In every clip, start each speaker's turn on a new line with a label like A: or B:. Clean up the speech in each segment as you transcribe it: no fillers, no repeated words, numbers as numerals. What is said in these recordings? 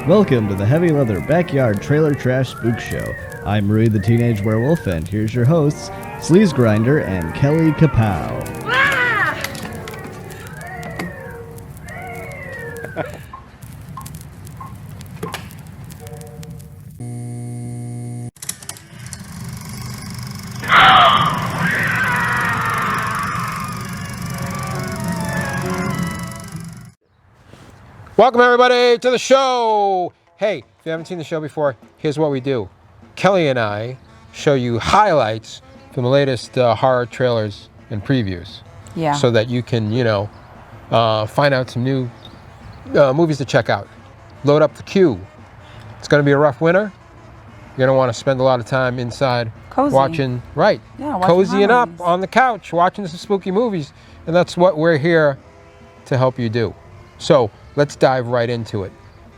A: Welcome to the Heavy Leather Backyard Trailer Trash Spook Show. I'm Rui the Teenage Werewolf, and here's your hosts, Sleaze Grinder and Kelly Kapow.
B: Welcome everybody to the show. Hey, if you haven't seen the show before, here's what we do. Kelly and I show you highlights from the latest horror trailers and previews.
C: Yeah.
B: So that you can, find out some new movies to check out. Load up the queue. It's going to be a rough winter. You're going to want to spend a lot of time inside
C: Cozy.
B: watching cozying up on the couch, watching some spooky movies. And that's what we're here to help you do. So let's dive right into it.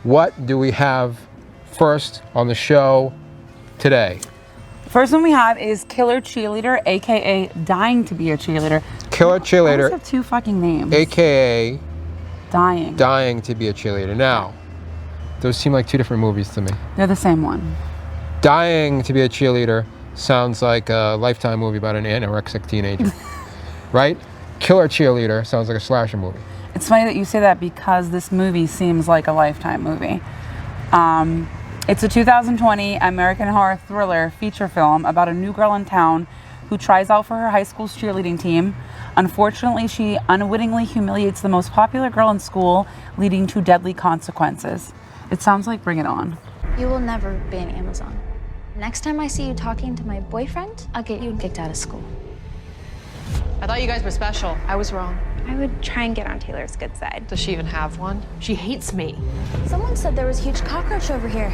B: What do we have first on the show today?
C: First one we have is Killer Cheerleader, aka Dying to be a Cheerleader.
B: Killer Cheerleader.
C: Those have two fucking names.
B: AKA
C: Dying
B: to be a Cheerleader. Now, those seem like two different movies to me.
C: They're the same one.
B: Dying to be a Cheerleader sounds like a Lifetime movie about an anorexic teenager. Right? Killer Cheerleader sounds like a slasher movie.
C: It's funny that you say that because this movie seems like a Lifetime movie. It's a 2020 American horror thriller feature film about a new girl in town who tries out for her high school's cheerleading team. Unfortunately, she unwittingly humiliates the most popular girl in school, leading to deadly consequences. It sounds like Bring It On.
D: You will never be an Amazon. Next time I see you talking to my boyfriend, I'll get you kicked out of school.
E: I thought you guys were special. I was wrong.
F: I would try and get on Taylor's good side.
E: Does she even have one? She hates me.
D: Someone said there was a huge cockroach over here.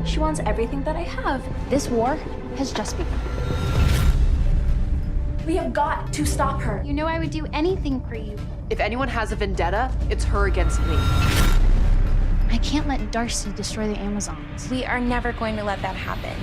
D: She wants everything that I have. This war has just begun. We have got to stop her.
F: You know I would do anything for you.
E: If anyone has a vendetta, it's her against me.
D: I can't let Darcy destroy the Amazons.
F: We are never going to let that happen.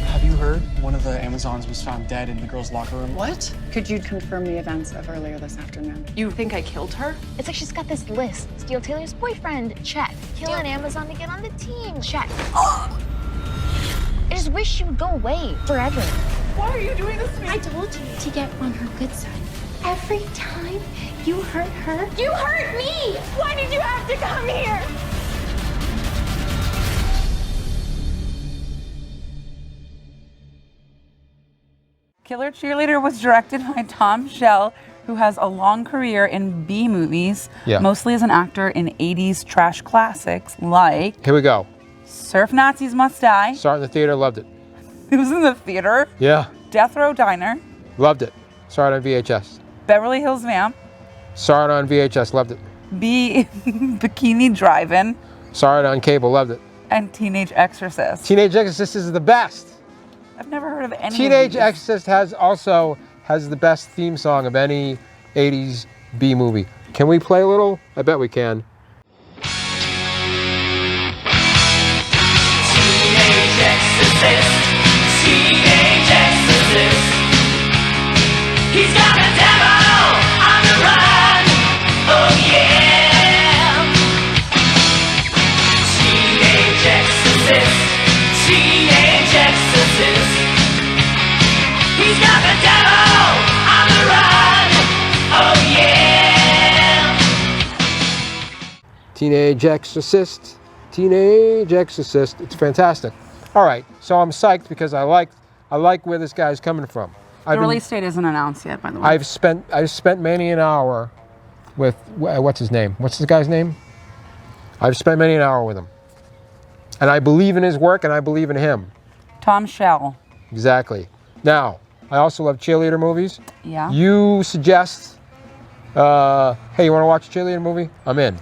G: Have you heard? One of the Amazons was found dead in the girls' locker room.
E: What?
H: Could you confirm the events of earlier this afternoon?
E: You think I killed her?
D: It's like she's got this list. Steal Taylor's boyfriend, check. Kill an Amazon to get on the team, check. I just wish she would go away forever.
E: Why are you doing this to me?
F: I told you to get on her good side. Every time you hurt her, you hurt me! Why did you have to come here?
C: Killer Cheerleader was directed by Tom Shell, who has a long career in B movies, mostly as an actor in 80s trash classics like
B: Here we go.
C: Surf Nazis Must Die.
B: Saw it in the theater, loved it.
C: It was in the theater.
B: Yeah.
C: Death Row Diner.
B: Loved it. Saw it on VHS.
C: Beverly Hills Vamp.
B: Saw it on VHS, loved it.
C: Bikini Drive-In.
B: Saw it on cable, loved it.
C: And Teenage Exorcist.
B: Teenage Exorcist is the best.
C: I've never heard of any
B: Teenage
C: of these.
B: Exorcist has the best theme song of any 80s B movie. Can we play a little? I bet we can.
I: Teenage Exorcist, Teenage Exorcist. He's got the devil on the run, oh yeah. Teenage Exorcist, Teenage Exorcist. He's got the devil on the run, oh yeah.
B: Teenage Exorcist, Teenage Exorcist. It's fantastic. All right, so I'm psyched because I like where this guy's coming from.
C: The release date isn't announced yet, by the way.
B: I've spent many an hour with what's his name? What's the guy's name? I've spent many an hour with him, and I believe in his work, and I believe in him.
C: Tom Shell.
B: Exactly. Now, I also love cheerleader movies.
C: Yeah.
B: You suggest, hey, you want to watch a cheerleader movie? I'm in.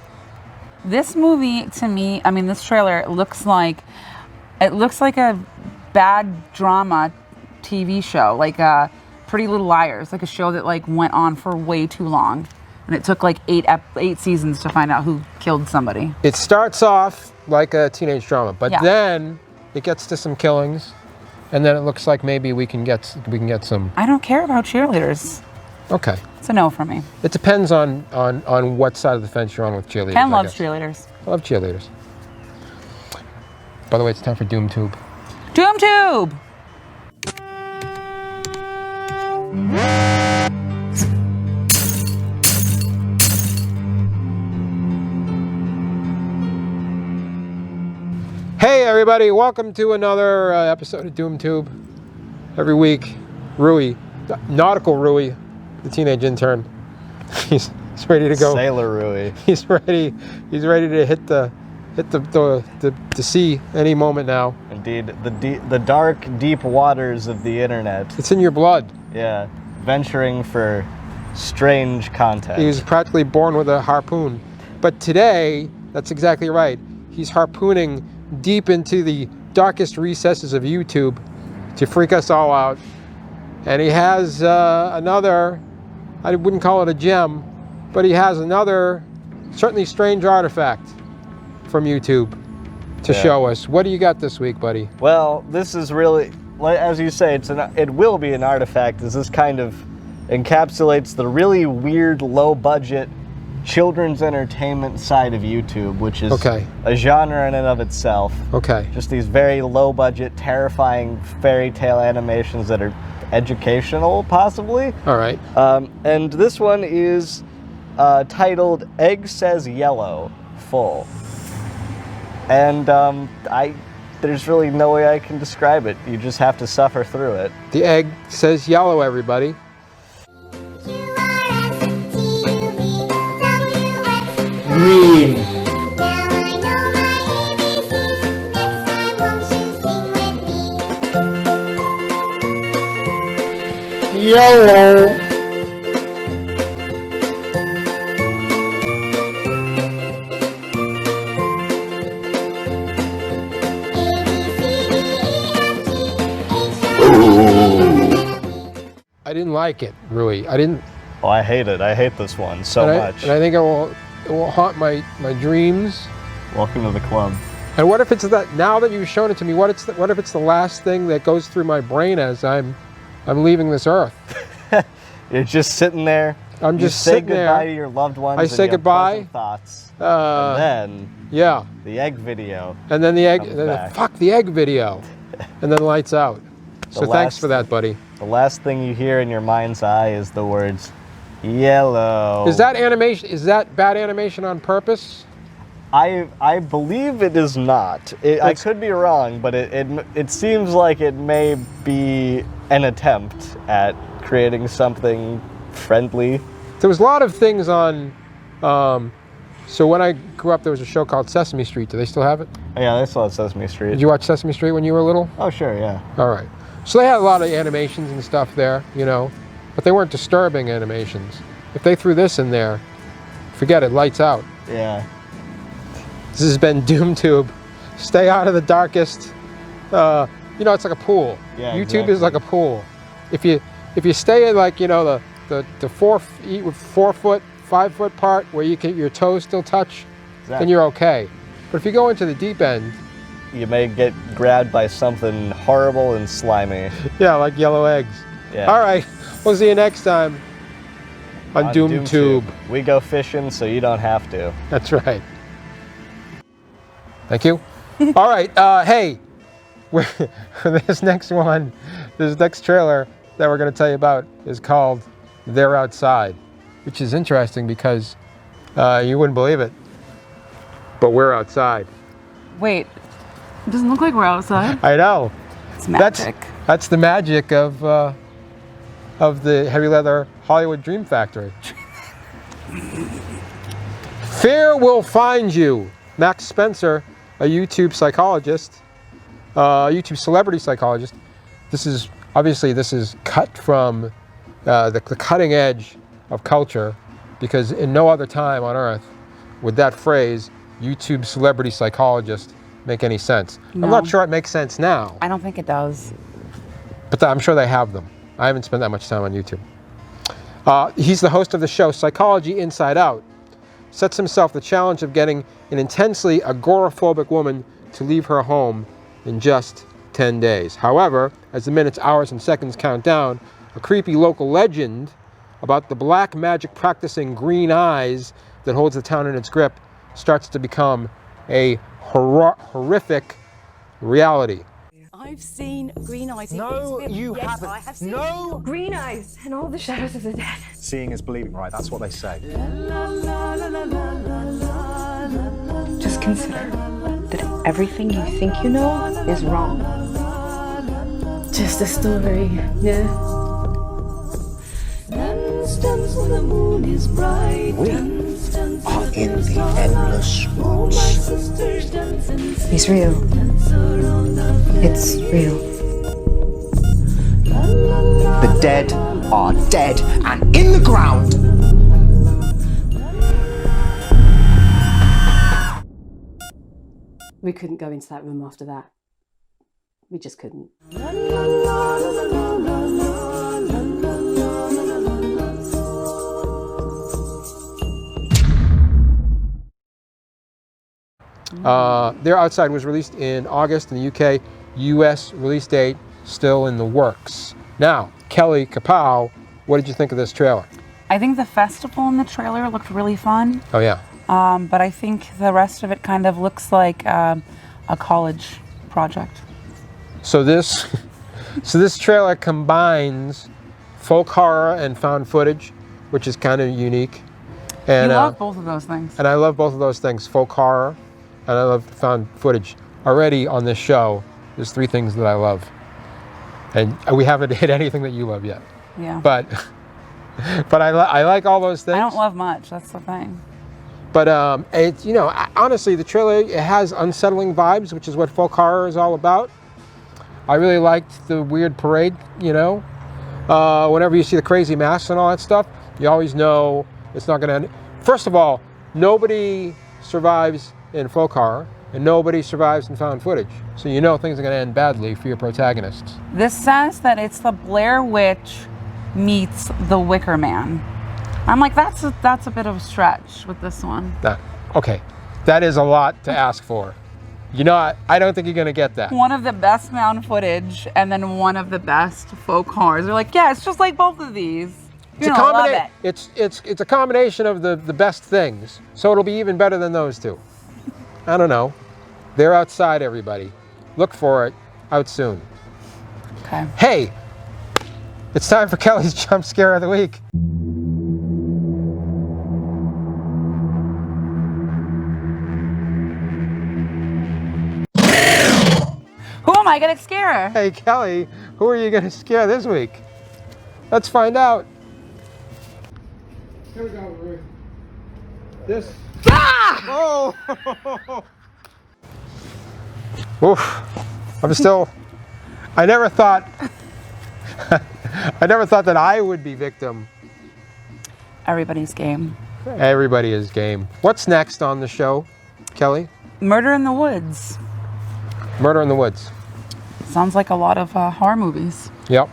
C: This movie, to me, this trailer looks like a bad drama TV show, like Pretty Little Liars, like a show that went on for way too long, and it took 8 seasons to find out who killed somebody.
B: It starts off like a teenage drama, but then it gets to some killings, and then it looks like maybe we can get some.
C: I don't care about cheerleaders.
B: Okay.
C: It's a no for me.
B: It depends on what side of the fence you're on with cheerleaders.
C: Ken
B: I
C: loves
B: guess.
C: cheerleaders.
B: I love cheerleaders. By the way, it's time for Doom Tube.
C: Doom Tube!
B: Hey everybody, welcome to another episode of Doom Tube. Every week, Rui, nautical Rui, the teenage intern, he's ready to go.
A: Sailor Rui.
B: He's ready to hit the sea any moment now.
A: Indeed, the dark, deep waters of the internet.
B: It's in your blood.
A: Yeah, venturing for strange content.
B: He was practically born with a harpoon. But today, that's exactly right. He's harpooning deep into the darkest recesses of YouTube to freak us all out. And he has another, I wouldn't call it a gem, but he has another certainly strange artifact from YouTube to show us. What do you got this week, buddy?
A: Well, this is really, as you say, it will be an artifact, as this kind of encapsulates the really weird, low-budget children's entertainment side of YouTube, which is a genre in and of itself.
B: Okay.
A: Just these very low-budget, terrifying fairy tale animations that are educational, possibly.
B: All right.
A: And this one is titled "Egg Says Yellow" full. And there's really no way I can describe it. You just have to suffer through it.
B: The egg says yellow, everybody.
A: Green. Yellow.
B: I didn't like it, Rui. I didn't.
A: Oh, I hate it. I hate this one so much.
B: And I think it will haunt my dreams.
A: Welcome to the club.
B: And what if it's that, now that you've shown it to me, what if it's the last thing that goes through my brain as I'm leaving this earth?
A: You're just sitting there.
B: I'm just sitting there.
A: You say goodbye to your loved ones.
B: I say goodbye.
A: Thoughts. And then the egg video.
B: And then the egg. Fuck the egg video. And then lights out. So thanks for that, buddy.
A: The last thing you hear in your mind's eye is the words, "Yellow."
B: Is that animation? Is that bad animation on purpose?
A: I believe it is not. I could be wrong, but it seems like it may be an attempt at creating something friendly.
B: There was a lot of things on. So when I grew up, there was a show called Sesame Street. Do they still have it?
A: Yeah, they still have Sesame Street.
B: Did you watch Sesame Street when you were little?
A: Oh, sure, yeah.
B: All right. So they had a lot of animations and stuff there, you know, but they weren't disturbing animations. If they threw this in there, forget it, lights out.
A: Yeah.
B: This has been Doom Tube. Stay out of the darkest. You know, it's like a pool.
A: Yeah,
B: YouTube is like a pool. If you stay in, like, you know, the 4 foot, 5 foot part where your toes still touch, then you're okay. But if you go into the deep end,
A: you may get grabbed by something horrible and slimy.
B: Yeah, like yellow eggs.
A: Yeah.
B: All right, we'll see you next time on Doom Tube.
A: We go fishing so you don't have to.
B: That's right. Thank you. All right, hey, this next trailer that we're going to tell you about is called They're Outside, which is interesting because you wouldn't believe it, but we're outside.
C: Wait, it doesn't look like we're outside.
B: I know.
C: It's magic.
B: That's the magic of the heavy leather Hollywood Dream Factory. Fear will find you. Max Spencer, a YouTube psychologist, YouTube celebrity psychologist. This is cut from the cutting edge of culture, because in no other time on earth would that phrase, YouTube celebrity psychologist, make any sense. No. I'm not sure it makes sense now.
C: I don't think it does.
B: But I'm sure they have them. I haven't spent that much time on YouTube. He's the host of the show Psychology Inside Out. Sets himself the challenge of getting an intensely agoraphobic woman to leave her home in just 10 days. However, as the minutes, hours, and seconds count down, a creepy local legend about the black magic practicing Green Eyes that holds the town in its grip starts to become a horrific reality.
J: I've seen Green Eyes.
K: No, you
J: yes,
K: haven't.
J: I have seen
K: No.
J: Green Eyes and all the shadows of the dead.
K: Seeing is believing, right? That's what they say.
H: Just consider that everything you think you know is wrong.
J: Just a story, yeah.
K: We are in the endless woods.
H: He's real. It's real.
K: The dead are dead and in the ground.
J: We couldn't go into that room after that. We just couldn't.
B: Their Outside was released in August in the UK. US release date still in the works. Now, Kelly Kapow, what did you think of this trailer?
C: I think the festival in the trailer looked really fun.
B: Oh yeah.
C: But I think the rest of it kind of looks like a college project.
B: So this trailer combines folk horror and found footage, which is kind of unique. And
C: You love both of those things.
B: And I love both of those things, folk horror, and I love found footage. Already on this show, there's 3 things that I love. And we haven't hit anything that you love yet.
C: Yeah.
B: But I like all those things.
C: I don't love much, that's the thing.
B: But honestly, the trailer, it has unsettling vibes, which is what folk horror is all about. I really liked the weird parade, whenever you see the crazy masks and all that stuff, you always know it's not going to end. First of all, nobody survives in folk horror, and nobody survives in found footage. So you know things are going to end badly for your protagonists.
C: This says that it's the Blair Witch meets the Wicker Man. I'm like, that's a bit of a stretch with this one.
B: Okay, that is a lot to ask for. I don't think you're going to get that.
C: One of the best found footage and then one of the best folk horrors. They're like, yeah, it's just like both of these. You're gonna love it.
B: It's a combination of the best things, so it'll be even better than those two. I don't know. They're Outside, everybody. Look for it. Out soon.
C: Okay.
B: Hey, it's time for Kelly's Jump Scare of the Week.
C: Who am I gonna scare?
B: Hey, Kelly, who are you gonna scare this week? Let's find out. Here we go, Ruth. This.
C: Ah!
B: Oh! Oof. I never thought that I would be victim.
C: Everybody's game.
B: Everybody is game. What's next on the show, Kelly?
C: Murder in the Woods.
B: Murder in the Woods.
C: Sounds like a lot of horror movies.
B: Yep.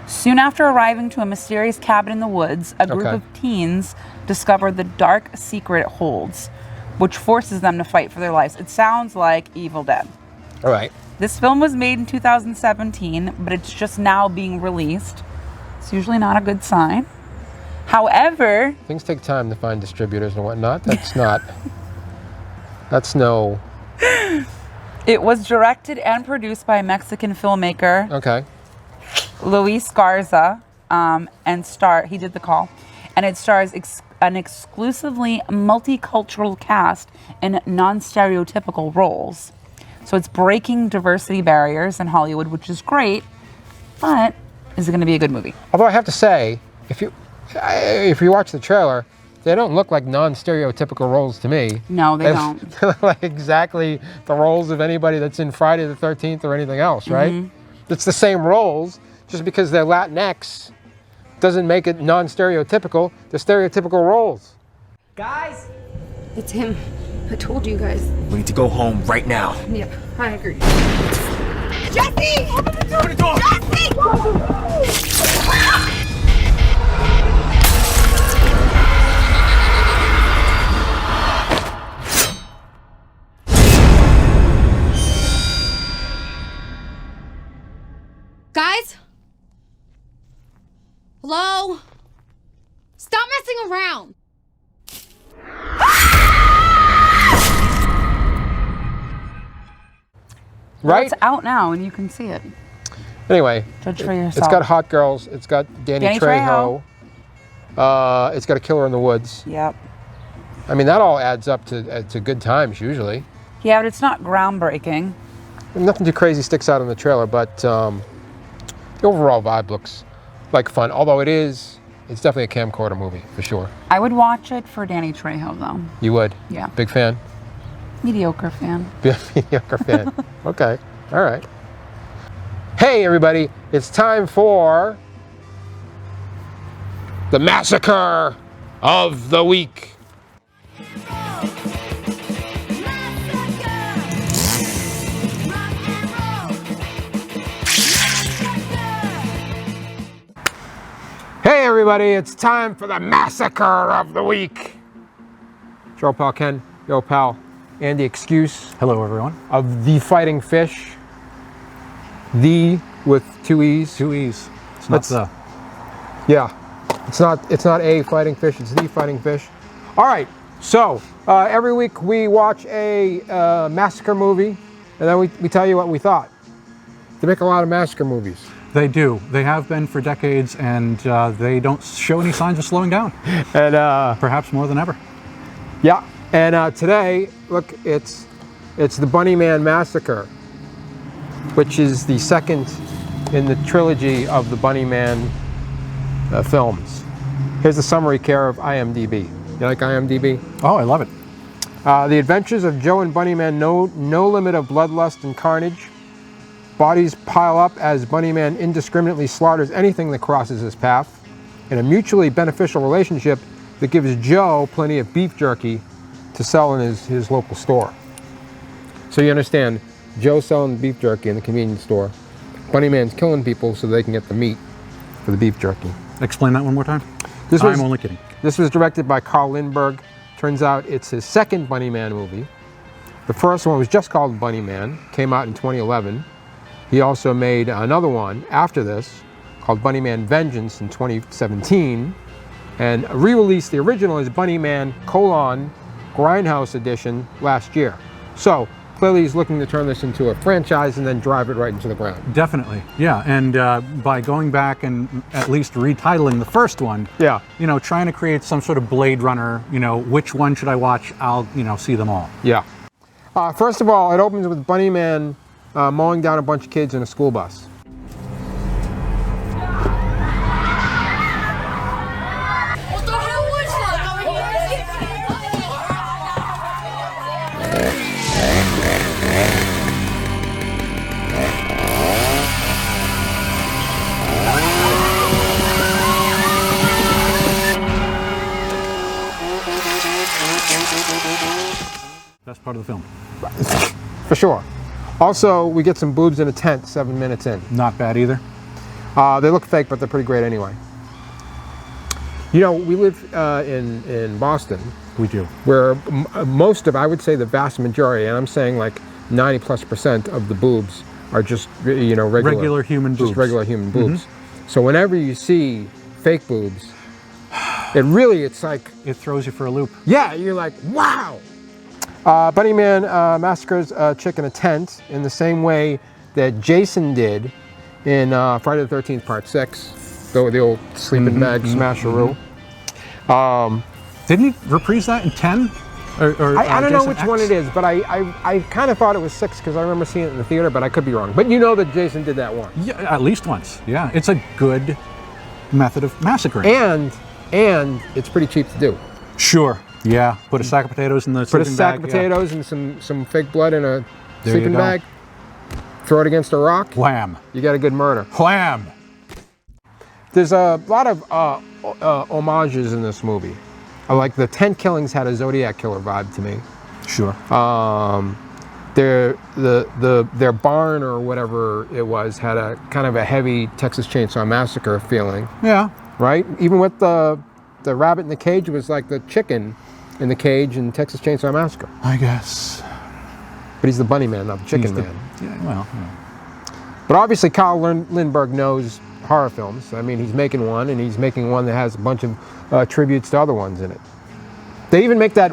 C: Soon after arriving to a mysterious cabin in the woods, a group of teens discover the dark secret it holds, which forces them to fight for their lives. It sounds like Evil Dead.
B: All right.
C: This film was made in 2017, but it's just now being released. It's usually not a good sign. However,
B: things take time to find distributors and whatnot. That's no.
C: It was directed and produced by a Mexican filmmaker.
B: Okay.
C: Luis Garza, he did The Call, and it stars an exclusively multicultural cast in non-stereotypical roles. So it's breaking diversity barriers in Hollywood, which is great, but is it going to be a good movie?
B: Although I have to say, if you watch the trailer, they don't look like non-stereotypical roles to me.
C: No, they don't.
B: They look like exactly the roles of anybody that's in Friday the 13th or anything else, right? Mm-hmm. It's the same roles. Just because they're Latinx doesn't make it non-stereotypical. They're stereotypical roles.
J: Guys! It's him. I told you guys.
K: We need to go home right now.
J: Yeah, I agree.
I: Jesse! Open the door! Open the door! Jesse!
F: Guys? Hello? dancing around.
C: Well, it's out now and you can see it.
B: Anyway,
C: Judge for yourself.
B: It's got Hot Girls. It's got Danny Trejo. It's got A Killer in the Woods.
C: Yep.
B: I mean, that all adds up to good times usually.
C: Yeah, but it's not groundbreaking.
B: Nothing too crazy sticks out in the trailer, but the overall vibe looks like fun. Although it's definitely a camcorder movie for sure.
C: I would watch it for Danny Trejo though.
B: You would?
C: Yeah.
B: Big fan?
C: Mediocre fan.
B: Mediocre fan. Okay. All right. Hey everybody, it's time for the Massacre of the Week. Hey everybody, it's time for the Massacre of the Week. Joe Pal Ken, yo pal, Andy Excuse.
L: Hello everyone.
B: Of The Fighting Fish. The with two E's.
L: Two E's. It's not the.
B: Yeah. It's not a fighting fish, it's The Fighting Fish. All right, so every week we watch a massacre movie and then we tell you what we thought. They make a lot of massacre movies.
L: They do. They have been for decades, and they don't show any signs of slowing down.
B: And
L: perhaps more than ever.
B: Yeah. And today, look, it's the Bunny Man Massacre, which is the second in the trilogy of the Bunny Man films. Here's the summary care of IMDb. You like IMDb?
L: Oh, I love it.
B: The adventures of Joe and Bunny Man know no limit of bloodlust and carnage. Bodies pile up as Bunny Man indiscriminately slaughters anything that crosses his path, in a mutually beneficial relationship that gives Joe plenty of beef jerky to sell in his local store. So you understand, Joe's selling beef jerky in the convenience store. Bunny Man's killing people so they can get the meat for the beef jerky.
L: Explain that one more time. I'm only kidding.
B: This was directed by Carl Lindbergh. Turns out it's his second Bunny Man movie. The first one was just called Bunny Man, came out in 2011. He also made another one after this called Bunny Man Vengeance in 2017 and re-released the original as Bunny Man: Grindhouse Edition last year. So clearly he's looking to turn this into a franchise and then drive it right into the ground.
L: Definitely, yeah. And by going back and at least retitling the first one,
B: yeah,
L: trying to create some sort of Blade Runner, which one should I watch? I'll, see them all.
B: Yeah. First of all, it opens with Bunny Man mowing down a bunch of kids in a school bus.
I: What the hell was that over here?
L: Best part of the film.
B: For sure. Also, we get some boobs in a tent 7 minutes in.
L: Not bad either.
B: They look fake, but they're pretty great anyway. We live in Boston.
L: We do.
B: Where most of, I would say the vast majority, and I'm saying like 90+% of the boobs are just,
L: regular human boobs.
B: Just regular human boobs. So whenever you see fake boobs, it's like...
L: It throws you for a loop.
B: Yeah, you're like, wow! Bunny Man massacres a chick in a tent in the same way that Jason did in Friday the 13th Part 6, the old sleeping bag smasheroo.
L: Didn't he reprise that in 10?
B: I don't know which one it is, but I kind of thought it was 6 because I remember seeing it in the theater, but I could be wrong. But you know that Jason did that one.
L: Yeah, at least once. Yeah, it's a good method of massacring.
B: And it's pretty cheap to do.
L: Sure. Yeah, put a sack of potatoes in the sleeping bag.
B: Put a sack of potatoes and some fake blood in a sleeping bag. Throw it against a rock.
L: Wham.
B: You got a good murder.
L: Wham.
B: There's a lot of homages in this movie. Like the tent killings had a Zodiac Killer vibe to me.
L: Sure.
B: Their barn or whatever it was had a kind of a heavy Texas Chainsaw Massacre feeling.
L: Yeah.
B: Right? Even with the rabbit in the cage was like the chicken in the cage in Texas Chainsaw Massacre.
L: I guess.
B: But he's the bunny man, not the chicken man.
L: Yeah, well.
B: But obviously Kyle Lindbergh knows horror films. I mean, he's making one, and he's making one that has a bunch of tributes to other ones in it. They even make that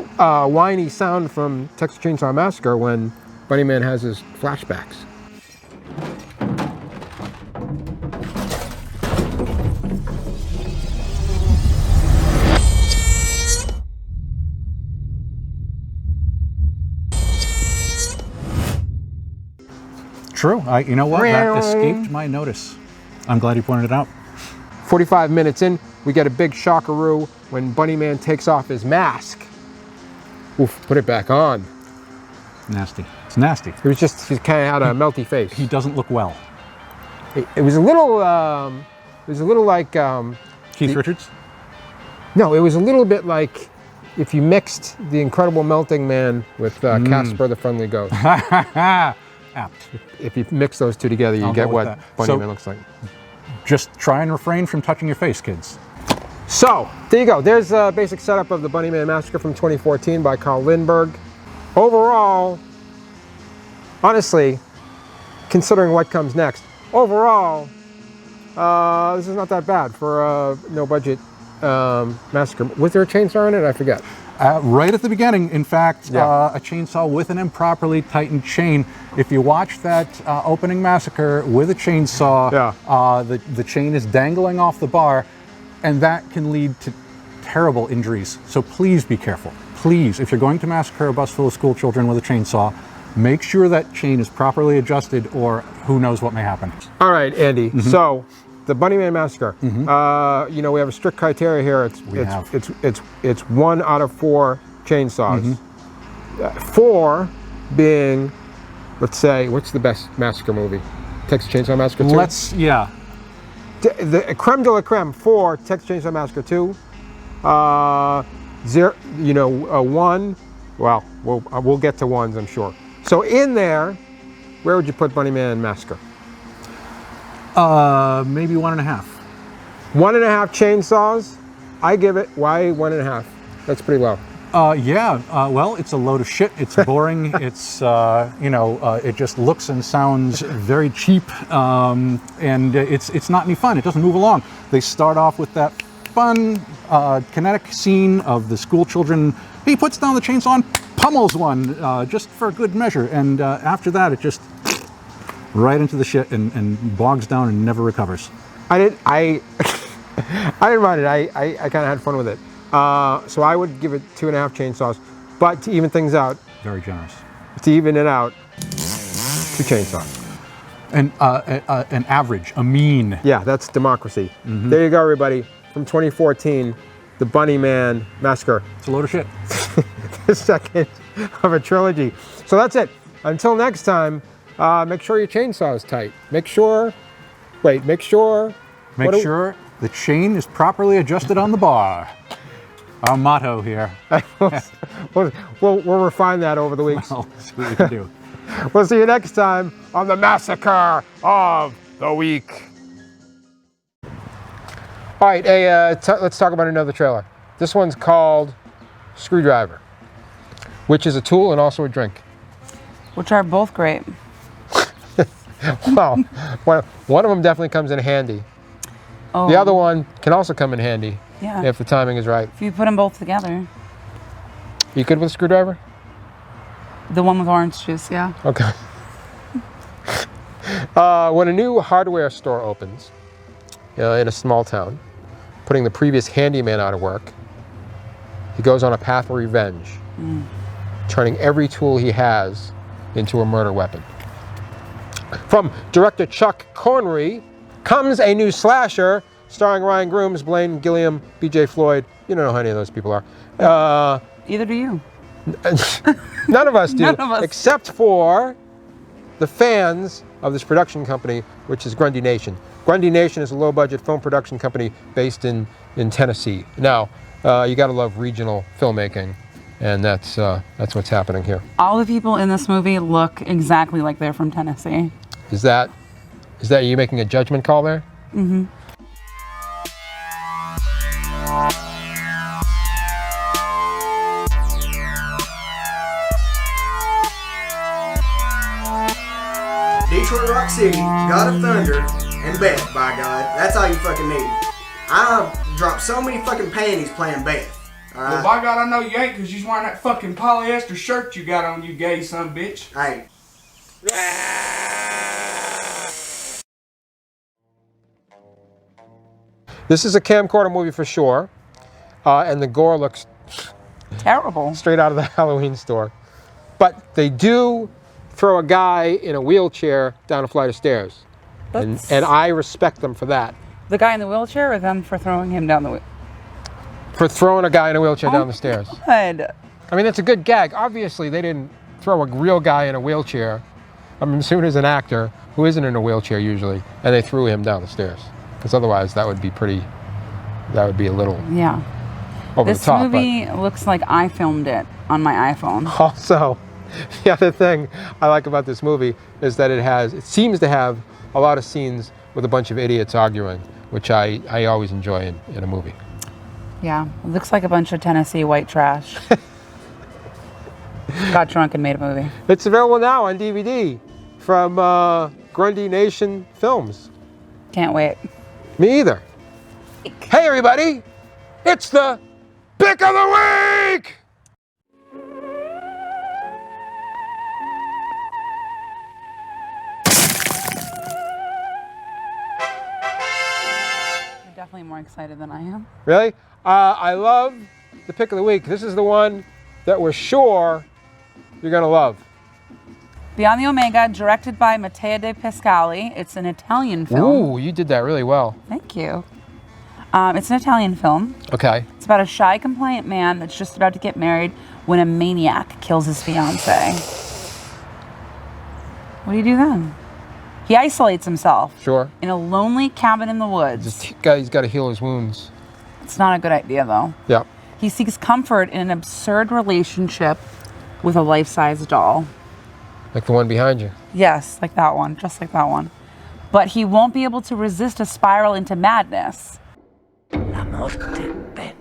B: whiny sound from Texas Chainsaw Massacre when Bunnyman has his flashbacks.
L: True. You know what? That escaped my notice. I'm glad you pointed it out.
B: 45 minutes in, we get a big shockaroo when Bunnyman takes off his mask. Oof, put it back on.
L: Nasty. It's nasty.
B: It was just, he kind of had a melty face.
L: He doesn't look well.
B: It was a little, like...
L: Keith Richards?
B: No, it was a little bit like if you mixed the Incredible Melting Man with Casper the Friendly Ghost.
L: Apt.
B: If you mix those two together, you get what Bunnyman looks like.
L: Just try and refrain from touching your face, kids.
B: So, there you go. There's a basic setup of the Bunnyman Massacre from 2014 by Carl Lindbergh. Overall, honestly, considering what comes next, overall, this is not that bad for a no-budget massacre. Was there a chainsaw in it? I forget.
L: Right at the beginning, in fact, a chainsaw with an improperly tightened chain. If you watch that opening massacre with a chainsaw, the chain is dangling off the bar, and that can lead to terrible injuries. So please be careful. Please, if you're going to massacre a bus full of school children with a chainsaw, make sure that chain is properly adjusted, or who knows what may happen.
B: All right, Andy. So, the Bunnyman Massacre. You know, we have a strict criteria here. It's 1 out of 4 chainsaws. 4 being, let's say, what's the best massacre movie? Texas Chainsaw Massacre 2? The creme de la creme, 4, Texas Chainsaw Massacre 2. 1. Well, we'll get to ones, I'm sure. So in there, where would you put Bunnyman Massacre?
L: Maybe 1.5.
B: 1.5 chainsaws. I give it. Why 1.5? That's pretty low.
L: Well, it's a load of shit. It's boring. It's it just looks and sounds very cheap, and it's not any fun. It doesn't move along. They start off with that fun kinetic scene of the school children. He puts down the chainsaw and pummels one just for good measure, and after that, it just right into the shit and bogs down and never recovers.
B: I didn't mind it. I kind of had fun with it. So I would give it 2.5 chainsaws. But to even things out,
L: very generous.
B: To even it out, 2 chainsaws.
L: And an average, a mean.
B: Yeah, that's democracy. There you go, everybody. From 2014, the Bunnyman Massacre.
L: It's a load of shit.
B: The second of a trilogy. So that's it. Until next time. Make sure your chainsaw is tight. Make sure
L: the chain is properly adjusted on the bar. Our motto here.
B: We'll refine that over the weeks.
L: Well, let's see what we can do.
B: We'll see you next time on the Massacre of the Week. All right, let's talk about another trailer. This one's called Screwdriver, which is a tool and also a drink.
C: Which are both great.
B: Well, one of them definitely comes in handy.
C: Oh.
B: The other one can also come in handy if the timing is right.
C: If you put them both together.
B: You good with a screwdriver?
C: The one with orange juice, yeah.
B: Okay. When a new hardware store opens in a small town, putting the previous handyman out of work, he goes on a path of revenge, turning every tool he has into a murder weapon. From director Chuck Connery comes a new slasher starring Ryan Grooms, Blaine Gilliam, B.J. Floyd. You don't know who any of those people are.
C: Either do you.
B: None of us do.
C: None of us.
B: Except for the fans of this production company, which is Grundy Nation. Grundy Nation is a low-budget film production company based in Tennessee. Now, you got to love regional filmmaking. And that's what's happening here.
C: All the people in this movie look exactly like they're from Tennessee.
B: Is that you making a judgment call there?
I: Mm-hmm.
M: Detroit Rock City, God of Thunder, and Beth, by God. That's all you fucking need. I've dropped so many fucking panties playing Beth. Alright?
N: Well, by God, I know you ain't, because you's wearing that fucking polyester shirt you got on, you gay son of a bitch.
M: Hey.
B: This is a camcorder movie for sure, and the gore looks
C: terrible,
B: straight out of the Halloween store. But they do throw a guy in a wheelchair down a flight of stairs, and I respect them for that.
C: The guy in the wheelchair, or them for throwing him down the wheel?
B: For throwing a guy in a wheelchair down the stairs.
C: Good.
B: I mean, that's a good gag. Obviously, they didn't throw a real guy in a wheelchair. I'm assuming as an actor who isn't in a wheelchair usually, and they threw him down the stairs. Because otherwise, that would be a little over the top.
C: This movie looks like I filmed it on my iPhone.
B: Also, the other thing I like about this movie is that it seems to have a lot of scenes with a bunch of idiots arguing, which I always enjoy in a movie.
C: Yeah, it looks like a bunch of Tennessee white trash. Got drunk and made a movie.
B: It's available now on DVD from Grundy Nation Films.
C: Can't wait.
B: Me either. Hey everybody, it's the Pick of the Week!
C: You're definitely more excited than I am.
B: Really? I love the Pick of the Week. This is the one that we're sure you're gonna love.
C: Beyond the Omega, directed by Matteo De Pascali. It's an Italian film.
B: Ooh, you did that really well.
C: Thank you. It's an Italian film.
B: Okay.
C: It's about a shy, compliant man that's just about to get married when a maniac kills his fiancée. What do you do then? He isolates himself.
B: Sure.
C: In a lonely cabin in the woods.
B: He's got to heal his wounds.
C: It's not a good idea, though.
B: Yeah.
C: He seeks comfort in an absurd relationship with a life-size doll.
B: Like the one behind you.
C: Yes, like that one, just like that one. But he won't be able to resist a spiral into madness.
O: La morte pende.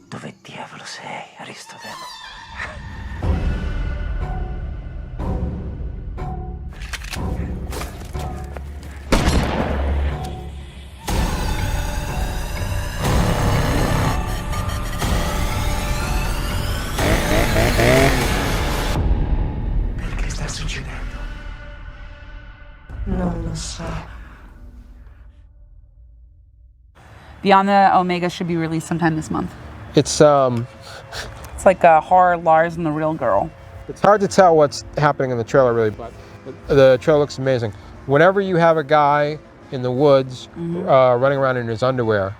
O: Dove diavolo sei, Aristotele? Perché sta succedendo? Non lo so.
C: Beyond the Omega should be released sometime this month.
B: It's
C: like a horror Lars and the Real Girl.
B: It's hard to tell what's happening in the trailer really, but the trailer looks amazing. Whenever you have a guy in the woods running around in his underwear,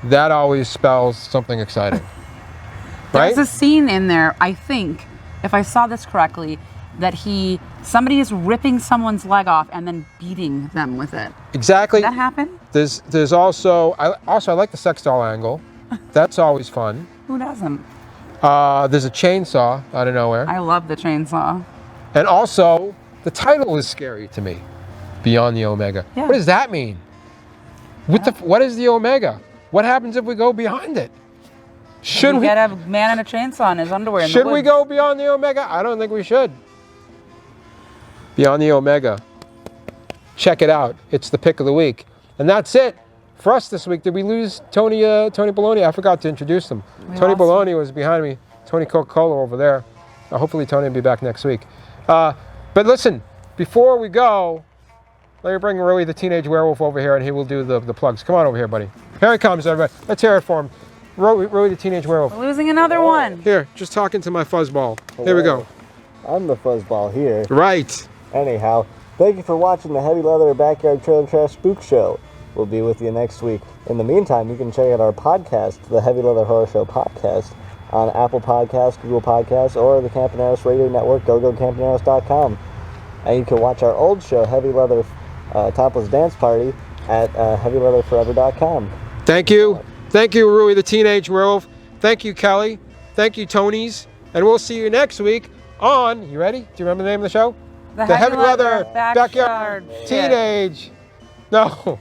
B: that always spells something exciting. Right?
C: There's a scene in there, I think, if I saw this correctly, that somebody is ripping someone's leg off and then beating them with it.
B: Exactly.
C: Did that happen?
B: There's also I like the sex doll angle. That's always fun.
C: Who doesn't?
B: There's a chainsaw out of nowhere.
C: I love the chainsaw.
B: And also, the title is scary to me. Beyond the Omega.
C: Yeah.
B: What does that mean? What is the Omega? What happens if we go beyond it? Should we
C: get a man in a chainsaw in his underwear in the
B: Should
C: woods?
B: we go beyond the Omega? I don't think we should. Beyond the Omega. Check it out. It's the Pick of the Week. And that's it for us this week. Did we lose Tony Baloney? I forgot to introduce him. Tony Baloney was behind me. Tony Coca-Cola over there. Hopefully Tony will be back next week. But listen, before we go, let me bring Rui the Teenage Werewolf over here and he will do the plugs. Come on over here, buddy. Here he comes, everybody. Let's hear it for him. Rui the Teenage Werewolf.
C: We're losing another one.
B: Here, just talking to my fuzzball. Here we go.
A: I'm the fuzzball here.
B: Right.
A: Anyhow, thank you for watching the Heavy Leather Backyard Trailer Trash Spook Show. We'll be with you next week. In the meantime, you can check out our podcast, the Heavy Leather Horror Show Podcast, on Apple Podcasts, Google Podcasts, or the Campaneros Radio Network, gogocampaneros.com. And you can watch our old show, Heavy Leather Topless Dance Party, at heavyleatherforever.com.
B: Thank you. Thank you, Rui the Teenage Werewolf. Thank you, Kelly. Thank you, Tonys. And we'll see you next week on, you ready? Do you remember the name of the show?
C: The
B: Heavy Leather
C: Backyard
B: Teenage. No. One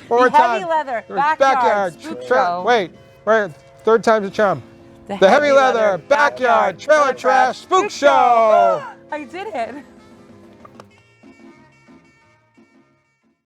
B: more
C: The Heavy Leather Backyard Spookshow.
B: Wait. Third time's a charm. The Heavy Leather Backyard Trailer Trash Spook Show.
C: I did it.